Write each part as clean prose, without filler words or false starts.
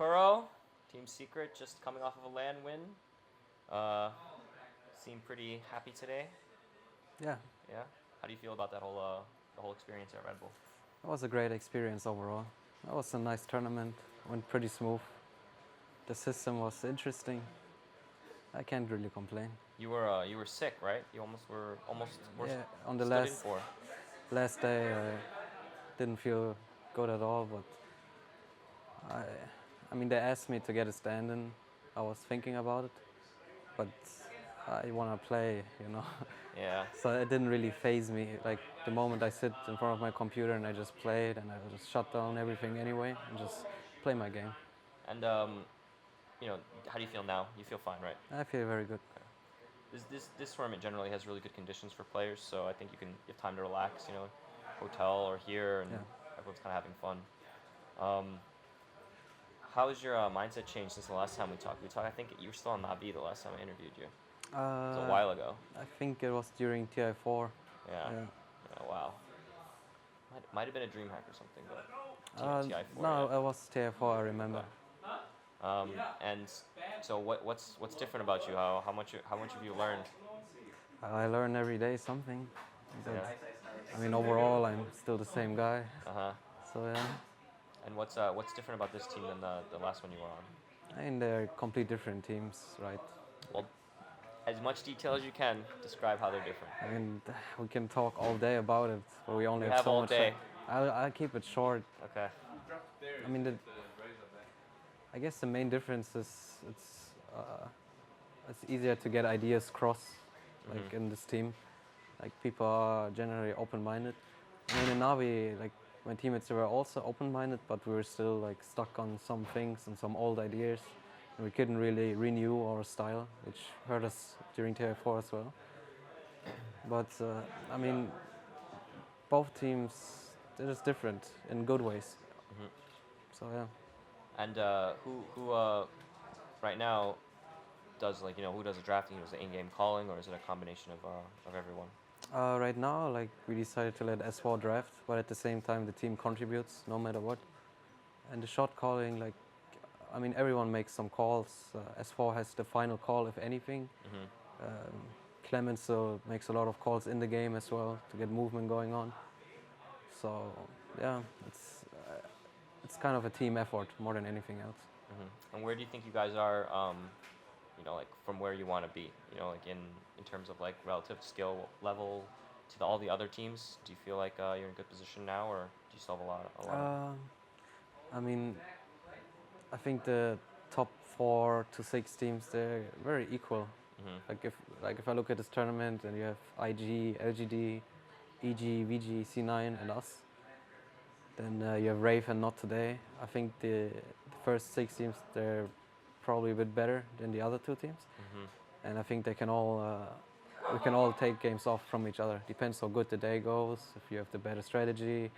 Kuro, Team Secret, just coming off of a LAN win. Seemed pretty happy today. Yeah, Yeah. How do you feel about that whole the whole experience at Red Bull? it was a great experience overall. It was a nice tournament, went pretty smooth. The system was interesting. I can't really complain. You were sick, right? You almost were Yeah, on the stood in for. last day I didn't feel good at all, but I, I mean they asked me to get a stand-in. I was thinking about it, but I want to play, you know. Yeah. So it didn't really faze me. Like the moment I sit in front of my computer and I just played and I just shut down everything anyway and just play my game. And how do you feel now? You feel fine, right? I feel very good. This tournament generally has really good conditions for players, so I think you have time to relax. Hotel or here, and everyone's kind of having fun. How has your mindset changed since the last time we talked? I think you were still on Navi the last time I interviewed you. It was a while ago. I think it was during TI4. Yeah. Wow. Might have been a DreamHack or something, but TI4. No, it was TI4. I remember. And so what's different about you? How much have you learned? I learn every day something. Yeah. I mean, overall, I'm still the same guy. So yeah. And what's different about this team than the last one you were on? I mean, they're complete different teams, right? Well, as much detail as you can, describe how they're different. I mean, we can talk all day about it, but we only have so all much day. I'll keep it short. Okay. I mean, I guess the main difference is it's easier to get ideas cross, like in this team. Like people are generally open-minded. I mean, in Navi, like my teammates were also open-minded, but we were still like stuck on some things and some old ideas, and we couldn't really renew our style, which hurt us during TI4 as well. But I mean, both teams, they're just different in good ways. So yeah. And who right now does who does the drafting? Who does the in-game calling, or is it a combination of everyone? Right now, like we decided to let S4 draft, but at the same time the team contributes no matter what. And the shot calling, like, I mean, everyone makes some calls. S4 has the final call, if anything. Clemens makes a lot of calls in the game as well to get movement going on. So yeah, it's kind of a team effort more than anything else. And where do you think you guys are? Like from where you want to be. Like in terms of like relative skill level to all the other teams. Do you feel like you're in a good position now, or do you still have a lot? I mean, I think the top 4 to 6 teams, they're very equal. Like if I look at this tournament and you have IG, LGD, EG, VG, C9 and us, then you have Rave and Not Today. I think the first 6 teams, they're probably a bit better than the other 2 teams. And I think we can all take games off from each other. Depends how good the day goes, if you have the better strategy.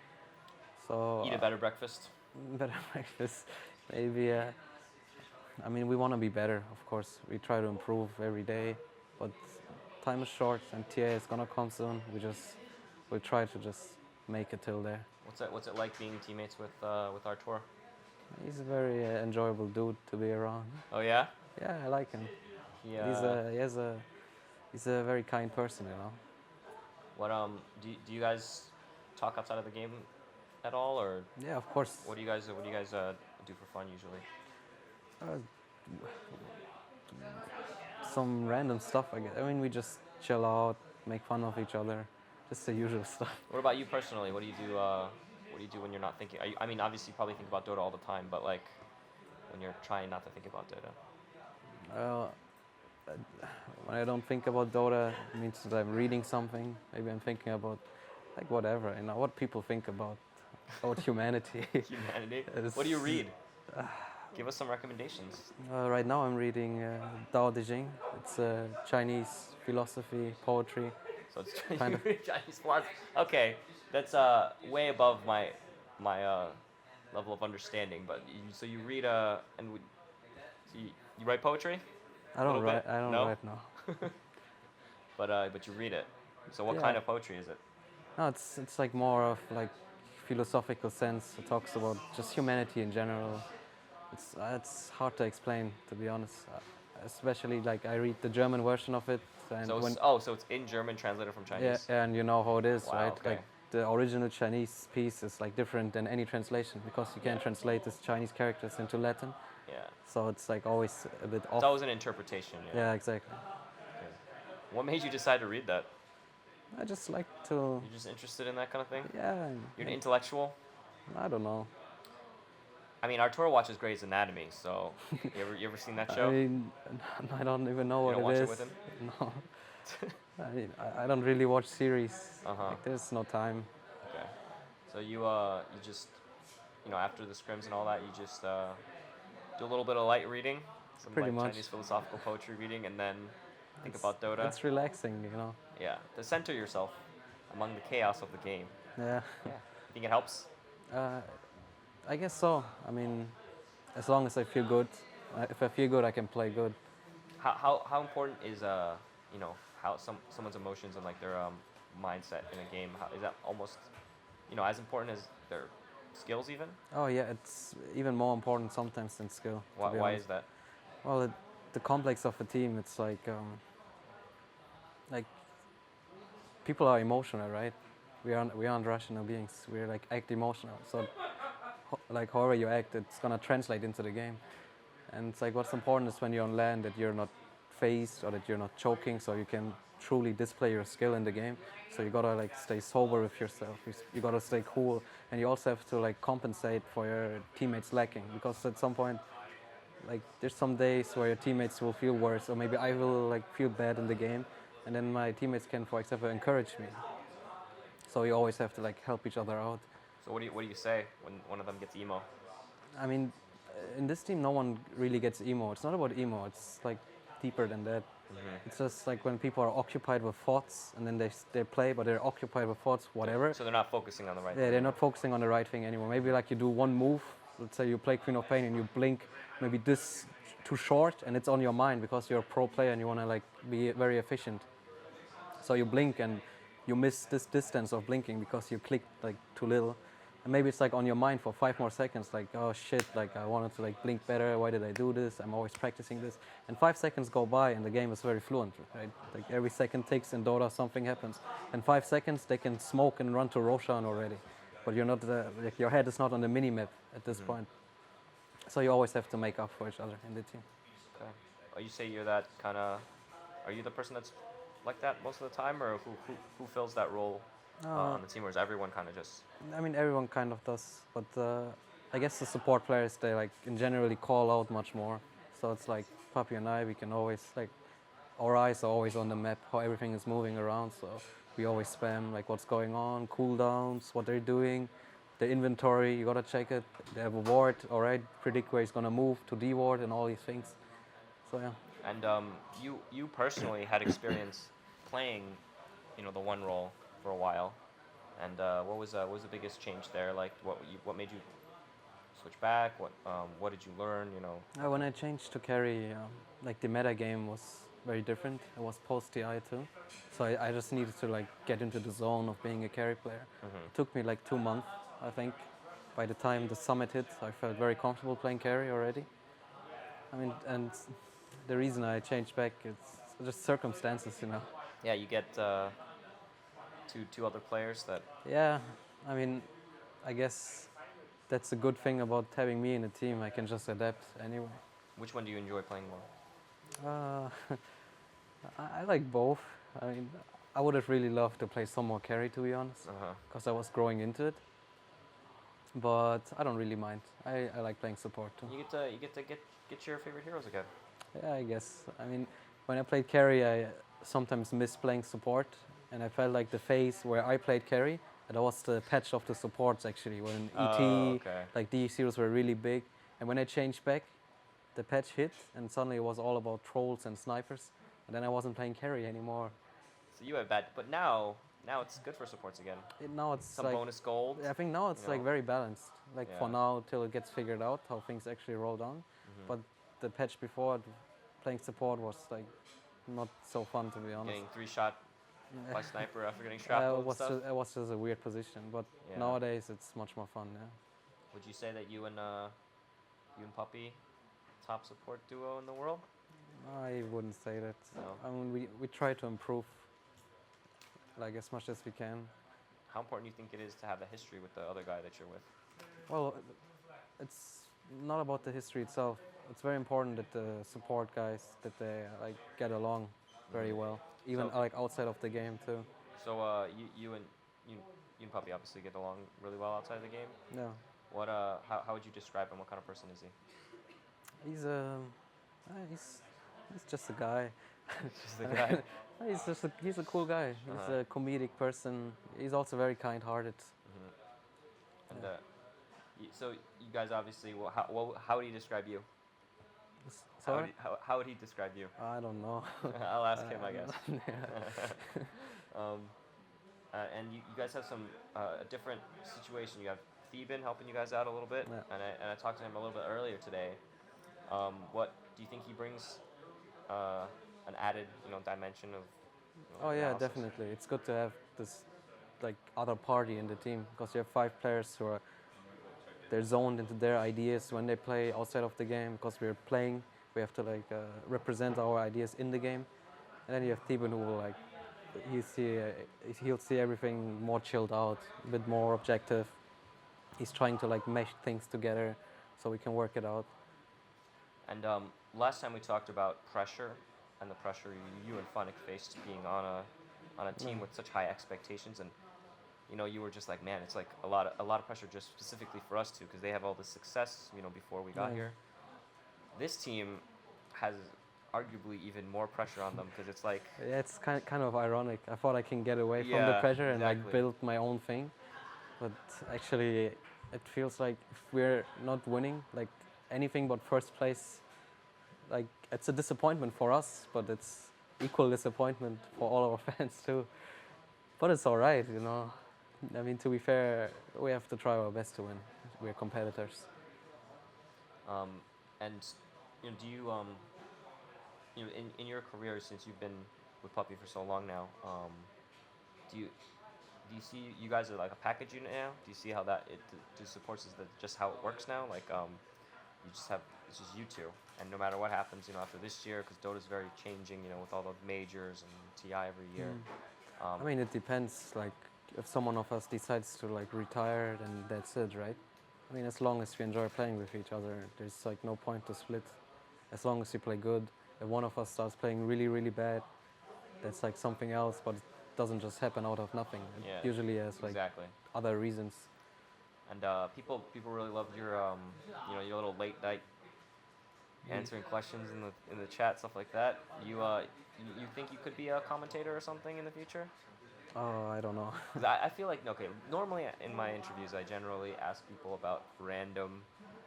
So eat a better breakfast. Better breakfast, maybe. I mean, we want to be better, of course. We try to improve every day, but time is short, and TA is gonna come soon. We'll try to just make it till there. What's it like being teammates with Artur? He's a very enjoyable dude to be around. Oh yeah? Yeah, I like him. He's a very kind person, you know. What do you guys talk outside of the game at all, or? Yeah, of course. What do you guys do for fun usually? Some random stuff, I guess. I mean, we just chill out, make fun of each other, just the usual stuff. What about you personally? What do you do? What do you do when you're not thinking? I mean, obviously, you probably think about Dota all the time, but like when you're trying not to think about Dota. When I don't think about Dota, it means that I'm reading something. Maybe I'm thinking about like whatever, what people think about humanity. Humanity? What do you read? Give us some recommendations. Right now I'm reading Dao De Jing. It's Chinese philosophy, poetry. So it's Chinese philosophy. Okay, that's way above my level of understanding. But so you read so you write poetry? I don't write. I don't write now. But you read it. So what kind of poetry is it? No, it's like more of like philosophical sense. It talks about just humanity in general. It's hard to explain, to be honest. Especially like I read the German version of it, and So when so it's in German translated from yeah, Chinese. and you know how it is, Wow. right? Okay. Like the original Chinese piece is like different than any translation because you can't translate this Chinese characters into Latin, Yeah. so it's like always a bit It's off. always an interpretation. Yeah. Yeah, exactly. Okay. What made you decide to read that? I just like to, You're just interested in that kind of thing? yeah, You're an intellectual? I don't know. I mean, Arturo watches Grey's Anatomy, so you ever seen that I show? mean, I don't even know You what don't it watch is. it with him? No, I mean, I don't really watch series. Uh-huh. Like there's no time. Okay. So you just after the scrims and all that, you just do a little bit of light reading, some Pretty like much. Chinese philosophical poetry reading, and then think about Dota. It's relaxing, you know. Yeah, to center yourself among the chaos of the game. Yeah. Yeah. Think it helps? Uh, I guess so. I mean, as long as I feel good. If I feel good, I can play good. How important is how someone's emotions and like their mindset in a game? Is that almost as important as their skills even? Oh yeah, it's even more important sometimes than skill. to be Why honest. is that? Well, the complex of a team. It's like people are emotional, right? We aren't rational beings. We're like act emotional. So like however you act, it's gonna translate into the game. And it's like what's important is when you're on land that you're not phased or that you're not choking, so you can truly display your skill in the game. So you gotta like stay sober with yourself. You gotta stay cool, and you also have to like compensate for your teammates lacking, because at some point, like there's some days where your teammates will feel worse, or maybe I will like feel bad in the game, and then my teammates can, for example, encourage me. So you always have to like help each other out. So what do you say when one of them gets emo? I mean, in this team, no one really gets emo. It's not about emo. It's like deeper than that. It's just like when people are occupied with thoughts and then they play, but they're occupied with thoughts, whatever. So they're not focusing on the right Yeah, thing. they're not focusing on the right thing anymore. Maybe like you do one move. Let's say you play Queen of Pain and you blink maybe this too short, and it's on your mind because you're a pro player and you want to like be very efficient. So you blink and you miss this distance of blinking because you clicked like too little. And maybe it's like on your mind for 5 more seconds, like, oh shit, like I wanted to like blink better, why did I do this? I'm always practicing this. And 5 seconds go by and the game is very fluent, right? Like every second ticks in Dota, something happens. And 5 seconds, they can smoke and run to Roshan already. But you're not, like your head is not on the mini-map at this point. So you always have to make up for each other in the team. Okay. You say you're that kind of. Are you the person that's like that most of the time, or who fills that role on the team, or is everyone kind of just? I mean, everyone kind of does, but I guess the support players, they like in generally call out much more. So it's like Puppey and I, we can always like, our eyes are always on the map, how everything is moving around. So we always spam like what's going on, cooldowns, what they're doing, the inventory. You gotta check it. They have a ward, all right, predict where he's gonna move to D-ward and all these things. So yeah. And you personally had experience playing, the one role for a while, and what was the biggest change there? Like what made you switch back? What did you learn? When I changed to carry, like the meta game was very different. It was post TI too, so I just needed to like get into the zone of being a carry player. It took me like 2 months, I think. By the time the summit hit, I felt very comfortable playing carry already. I mean, and the reason I changed back, it's just circumstances, Yeah, you get two other players that. Yeah, I mean, I guess that's a good thing about having me in a team. I can just adapt anyway. Which one do you enjoy playing more? I like both. I mean, I would have really loved to play some more carry, to be honest, because I was growing into it. But I don't really mind. I like playing support too. You get to get your favorite heroes again. Yeah, I guess. I mean, when I played carry, I sometimes missed playing support, and I felt like the phase where I played carry, that was the patch of the supports actually, when okay. like these heroes were really big. And when I changed back, the patch hit, and suddenly it was all about trolls and snipers, and then I wasn't playing carry anymore. So you have bad, but now it's good for supports again. Now it's Some like bonus gold. I think now it's like very balanced. Like for Yeah. now, till it gets figured out how things actually roll down. But the patch before, playing support was like not so fun, to be honest. Getting 3-shot by sniper after getting it shrapnel and was stuff. just, it was just a weird position, but Yeah. nowadays it's much more fun. Yeah. Would you say that you and you and Puppey, top support duo in the world? I wouldn't say that. No. I mean, we try to improve like as much as we can. How important do you think it is to have a history with the other guy that you're with? Well, it's not about the history itself. It's very important that the support guys that they like get along very well, even So- like outside of the game too. So you and Puppey obviously get along really well outside of the game. Yeah, What how would you describe him? What kind of person is he? he's he's just a guy. Just the guy. He's a cool guy. He's a comedic person. He's also very kind-hearted. And so you guys obviously, how would he describe you? Sorry? How would he describe you? I don't know. I'll ask him, I guess. Yeah. And you guys have some a different situation. You have Theben helping you guys out a little bit, Yeah. and I talked to him a little bit earlier today. What do you think he brings? An added dimension of. Oh yeah, analysis? definitely. It's good to have this like other party in the team because you have 5 players who are they're zoned into their ideas when they play outside of the game because we're playing. We have to like represent our ideas in the game, and then you have Theben who will like he'll see everything more chilled out, a bit more objective. He's trying to like mesh things together so we can work it out. And last time we talked about pressure and the pressure you and Funnick faced being on a team with such high expectations, and you were just like, man, it's like a lot of pressure just specifically for us two because they have all this success before we got here. This team has arguably even more pressure on them because it's like Yeah, it's kind of ironic. I thought I can get away from the Yeah, pressure and like exactly. build my own thing, but actually it feels like if we're not winning like anything but first place, like it's a disappointment for us, but it's equal disappointment for all our fans too. But it's all right. I mean, to be fair, we have to try our best to win. We're competitors. and do you in your career since you've been with Puppey for so long now, do you see you guys are like a package unit now? Do you see how that do supports is that just how it works now? Like you just have it's just you two, and no matter what happens, after this year, because Dota's very changing, with all the majors and TI every year. I mean, it depends. Like, if someone of us decides to like retire, then that's it, right? I mean, as long as we enjoy playing with each other, there's like no point to split. As long as we play good. If one of us starts playing really, really bad, that's like something else. But it doesn't just happen out of nothing. It Yeah, usually has like exactly. other reasons. And people really love your your little late night answering questions in the chat, stuff like that. You think you could be a commentator or something in the future? Oh, I don't know. 'Cause I feel like okay. Normally in my interviews, I generally ask people about random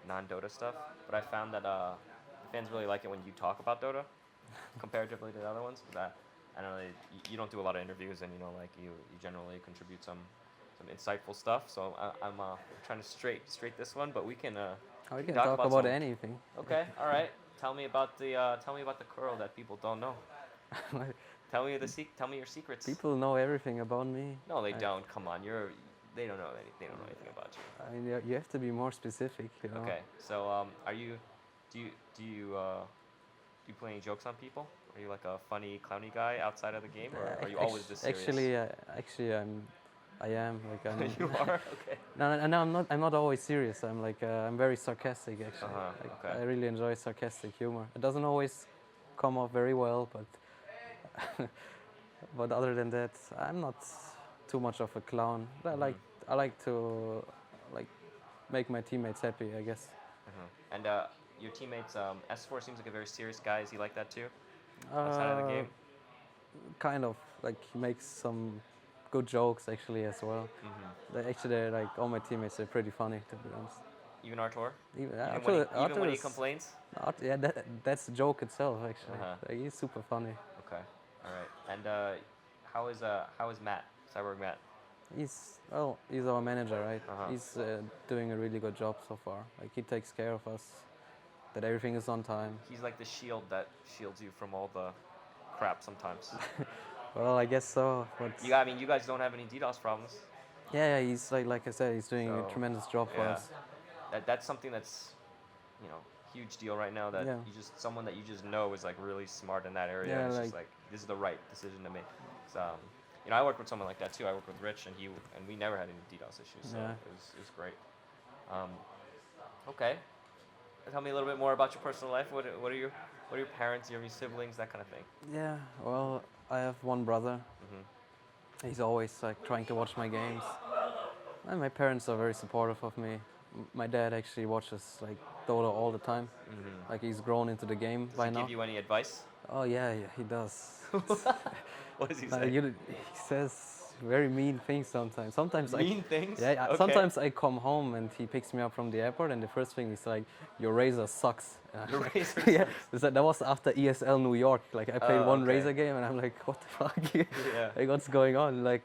non-Dota stuff, but I found that the fans really like it when you talk about Dota, comparatively to the other ones. Because I don't know, you don't do a lot of interviews, and like you generally contribute some insightful stuff. So I'm trying to straight this one, but we can. We can talk talk about about some- anything. Okay, all right. Tell me about the curl that people don't know. Tell me tell me your secrets. People know everything about me. No, they don't. Come on, they don't know they don't know anything about you. I mean, you have to be more specific, Okay, so do you play any jokes on people? Are you like a funny, clowny guy outside of the game, or are you always this serious? Actually, I am like I'm. You are okay. No, I'm not always serious. I'm like I'm very sarcastic actually. Like, Okay. I really enjoy sarcastic humor. It doesn't always come off very well, but but other than that, I'm not too much of a clown. I like to like make my teammates happy, I guess. And your teammates, S4 seems like a very serious guy. Is he like that too? Outside of the game? Kind of like he makes some good jokes actually as well. They're like all my teammates are pretty funny to be honest. Even Artur? Even Even when he is- complains? Yeah, that's the joke itself actually. Like, he's super funny. Okay, all right. And how is Matt? Cyborg Matt? He's our manager, right? Uh-huh. He's doing a really good job so far. Like he takes care of us, that everything is on time. He's like the shield that shields you from all the crap sometimes. Well, I guess so. But I mean, you guys don't have any DDoS problems. yeah, he's like I said, he's doing So, a tremendous job for yeah. us. That's something that's you know, huge deal right now that Yeah. you just someone that you just know is like really smart in that area, Yeah, and it's like just like this is the right decision to make. So, you know, I worked with someone like that too. I worked with Rich, and we never had any DDoS issues, so yeah. it was great. Um, okay, tell me a little bit more about your personal life. What are your parents? Do you have any siblings? That kind of thing. Yeah. Well, I have one brother. Mhm. He's always like trying to watch my games. And my parents are very supportive of me. My dad actually watches like Dota all the time. Mhm. Like he's grown into the game Does by he now. give you any advice? Oh yeah, yeah, he does. What does he say? He says very mean things sometimes. Mean things? yeah, yeah, Okay. sometimes I come home and he picks me up from the airport and the first thing is like, "Your Razor sucks." And I'm Your like, razor yeah, sucks. that was after ESL New York. Like I played Oh, one okay. Razor game and I'm like, "What the fuck? Yeah. Like what's going on?" Like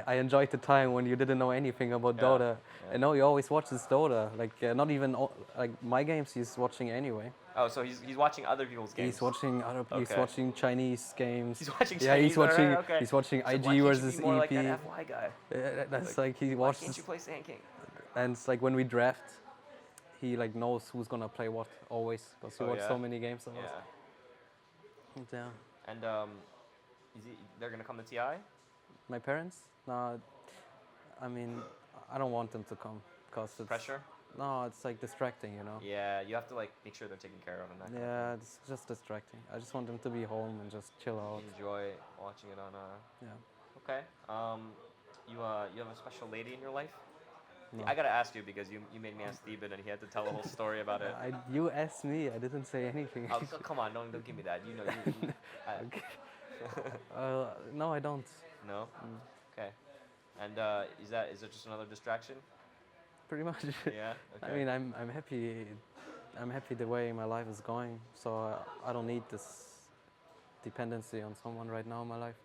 I enjoyed the time when you didn't know anything about Yeah, Dota. yeah. And now he always watches Dota. Like not even like my games he's watching anyway. Oh, so he's watching other people's games. He's watching he's Okay. watching Chinese games. He's watching Yeah, Chinese. Alright, okay. he's watching So why IG can't you versus be more EP. like that FY guy? That's like he Why can't watches, you play Sand King? and it's like when we draft, he like knows who's gonna play what always because he Oh, watched yeah? so many games of us. Yeah. Yeah. And they're gonna come to TI? My parents? No, I mean, I don't want them to come because it's Pressure? no, it's like distracting, you know. Yeah, you have to like make sure they're taken care of and that kind Yeah, of it's just distracting. I just want them to be home and just chill out. thing. Enjoy watching it on Yeah. Okay. You have a special lady in your life? No. I gotta ask you because you made me ask Steven and he had to tell a whole story about it. You asked me. I didn't say anything. Oh, come on, don't give me that. You know, Okay. No, I don't. no. Mm, Okay. And is it just another distraction? pretty much. Yeah. Okay. I mean, I'm happy. I'm happy the way my life is going. So I don't need this dependency on someone right now in my life.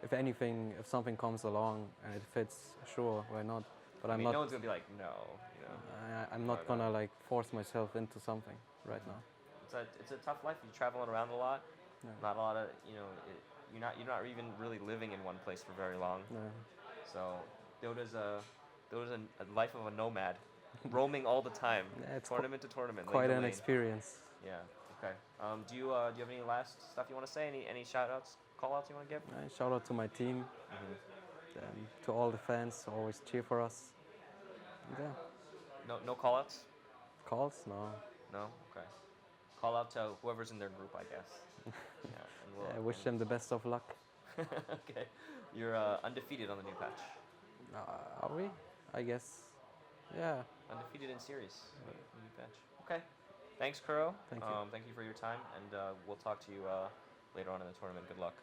If anything, if something comes along and it fits, sure, why not? But I I'm mean, not. no one's gonna be like, no. You know, I'm not gonna like force myself into something right now. it's a tough life. You're traveling around a lot. Yeah. Not a lot of you're not even really living in one place for very long. Yeah. So Dota's a life of a nomad, roaming all the time, Yeah, it's tournament to tournament. Quite lane to an lane. experience. Yeah. Okay. Do you have any last stuff you want to say? Any shout outs, call outs you want to give? Shout out to my team, to all the fans who always cheer for us. Yeah. No call outs? Calls? No. No? Okay. Call out to whoever's in their group, I guess. Yeah. And I wish them the best of luck. Okay. You're undefeated on the new patch. Are we? I guess. Yeah. Undefeated in series. New patch. Okay. Thanks, Kuro. Thank you. Thank you for your time, and we'll talk to you later on in the tournament. Good luck.